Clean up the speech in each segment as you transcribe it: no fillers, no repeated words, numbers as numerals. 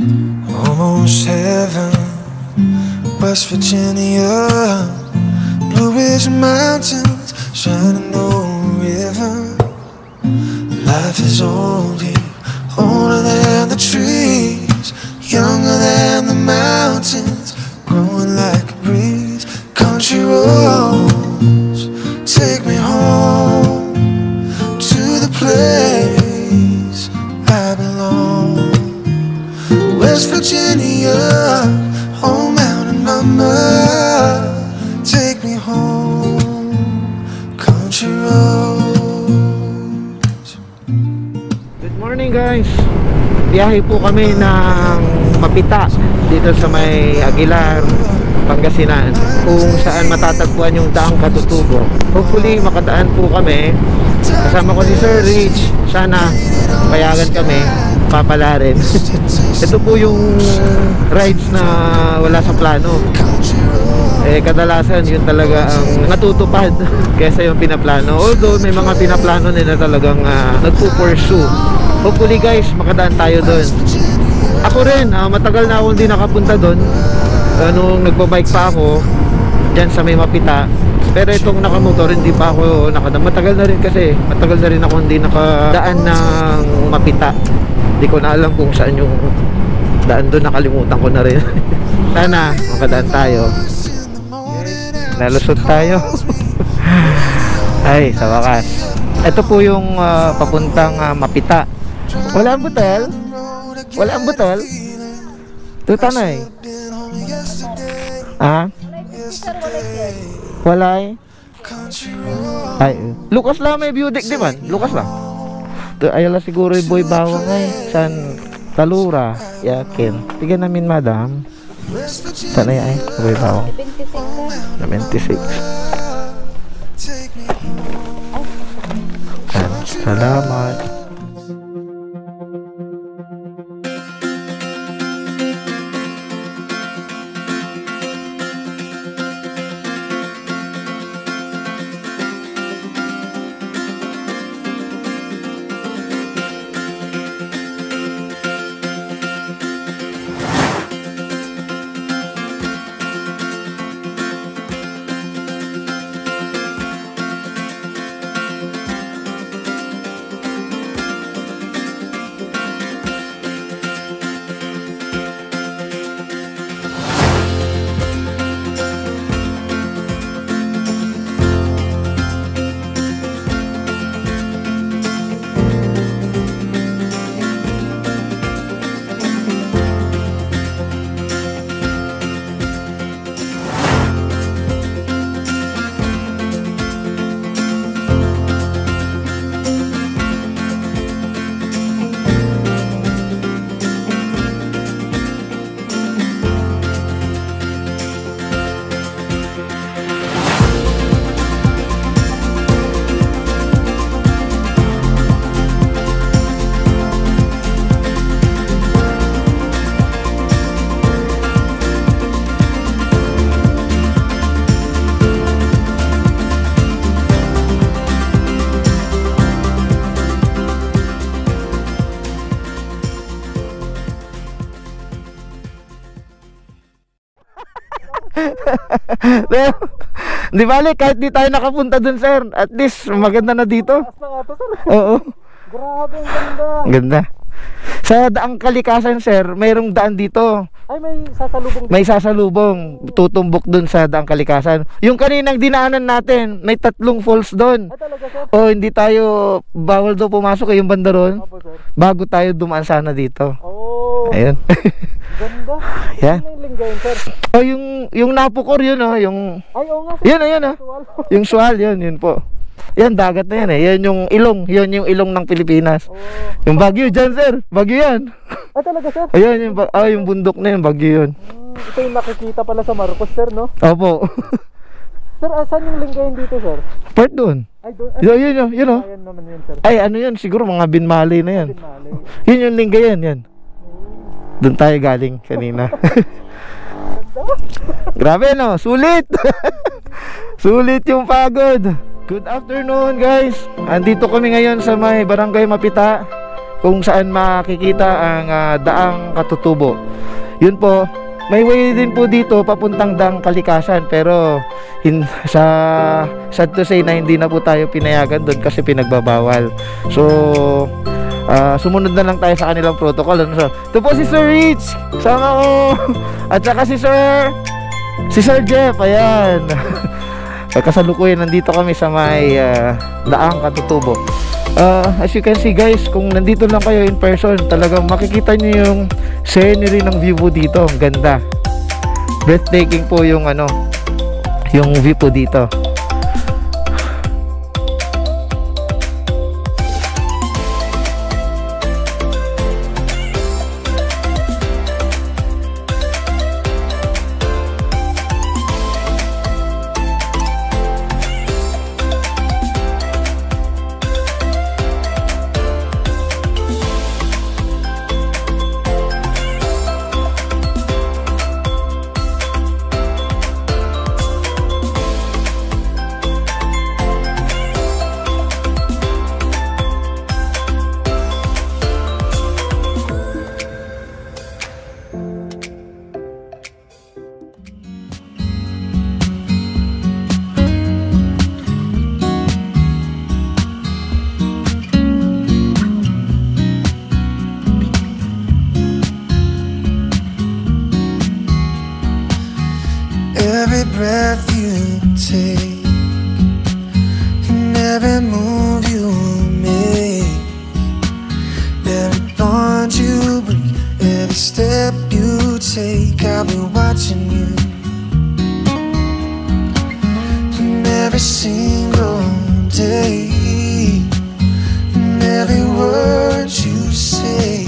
Almost heaven, West Virginia, Blue Ridge Mountains, Shenandoah River. Life is old here, older than the trees, younger than the mountains, growing like a breeze. Country roads take me home to the place I belong. West Virginia, oh mountain mama, take me home, country roads. Good morning guys. Biyahe po kami ng Mapita dito sa may Aguilar, Pangasinan, kung saan matatagpuan yung Daang Katutubo. Hopefully makadaan po kami. Kasama ko si Sir Rich. Sana payagan kami, papala rin. Ito po yung rides na wala sa plano. Kadalasan yun talaga ang natutupad kaysa yung pinaplano. Although may mga pinaplano nila talagang nagpo-pursue. Hopefully guys, makadaan tayo doon. Ako rin, matagal na akong hindi nakapunta doon. Nung nagbabike pa ako dyan sa may Mapita. Pero itong nakamotor hindi pa ako nakadaan. Matagal na rin kasi, matagal na rin ako hindi nakadaan ng Mapita. Hindi ko na alam kung saan yung daan doon, nakalimutan ko na rin. Sana makadaan tayo. Nalusot tayo. Ay, sa wakas. Ito po yung papuntang Mapita. Wala ang butal? Wala ang butal? Tutanay. Walay. Ay, Lucas lang may view deck, di man? Lucas lang. Ayala siguro yung boy bawang ay. San Talura, yakin. Tignan namin madam. Sana ay boy bawang. 26. Salamat. Di bali, kahit di tayo nakapunta dun sir, at least maganda na dito. Oo. Grabe, ang ganda. Ganda. Sa Daang Kalikasan sir, mayroong daan dito. Ay, may sasalubong. May sasalubong, tutumbok dun sa Daang Kalikasan. Yung kaninang dinaanan natin, may 3 falls dun. Ay, talaga sir? O hindi tayo, bawal daw pumasok yung banda ron. Opo, sir. Bago tayo dumaan sana dito. Oh. Ayun. Ganda. Yan. Ano yung linggayin sir? Oh, yung napukor yun oh, yung... Ay, oo nga sir. Yun oh. Yung sual, yun po. Yan, dagat na yan eh. Yan yung ilong. Yun yung ilong ng Pilipinas. Oh. Yung Baguio dyan, sir. Baguio yan. Ay, talaga sir? Ayun, yung bundok na yun. Baguio yun. Ito yung nakikita pala sa Marcos, sir, no? Opo. Sir, saan yung linggayin dito, sir? Part doon. Ay, doon. Yun oh. Ayan naman yun, sir. Ay, ano yun? Siguro mga binmali na yan. Binmali. Yun yung linggayan, yan. Doon tayo galing kanina. Grabe no, sulit. Sulit yung pagod. Good afternoon guys. Andito kami ngayon sa may Barangay Mapita. kung saan makikita ang Daang Katutubo. Yun po, may way din po dito papuntang Daang Kalikasan, pero sad to say na hindi na po tayo pinayagan doon kasi pinagbabawal. So sumunod na lang tayo sa kanilang protocol. Ano, so, ito po si Sir Rich, sama ko, at saka si Sir Jeff, ayan. Kasalukuyan nandito kami sa may Daang Katutubo. As you can see guys, kung nandito lang kayo in person, talagang makikita nyo yung scenery ng view po dito. Ang ganda, breathtaking po yung yung view po dito. Every breath you take and every move you make, every bond you break, every step you take, I'll be watching you. And every single day, and every word you say,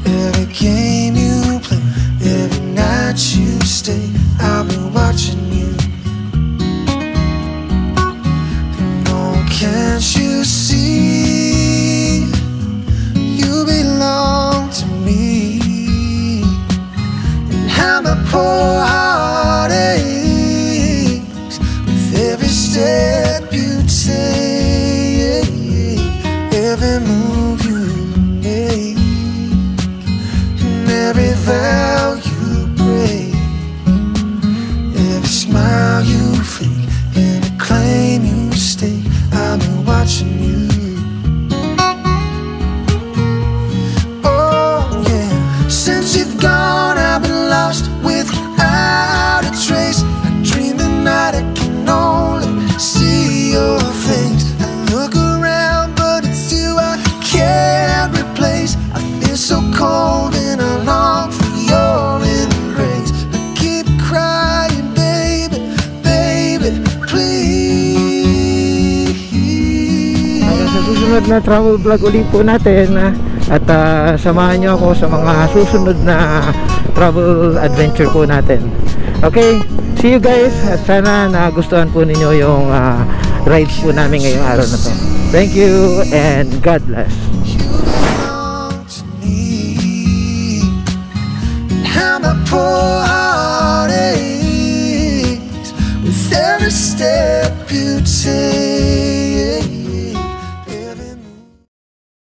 every game you play, every night you stay, I'll be watching you. And oh, can't you see, you belong to me, and how my poor heart aches with every step you take, every move you make, and every vow you break, every smile you fake, every claim you stake, I've been watching you. Oh yeah, since you've gone I've been lost without a trace. I dream the night I can only see your face. I look around but it's you I can't replace. I feel so cold and I long for your embrace. I keep crying, baby, baby, please. Sa susunod na travel vlog ulit po natin, at samahan nyo ako sa mga susunod na travel adventure po natin. Okay, see you guys, at sana nagustuhan po ninyo yung rides po namin ngayong araw na to. Thank you and God bless. You belong to me, and how my poor heart aches with every step you take.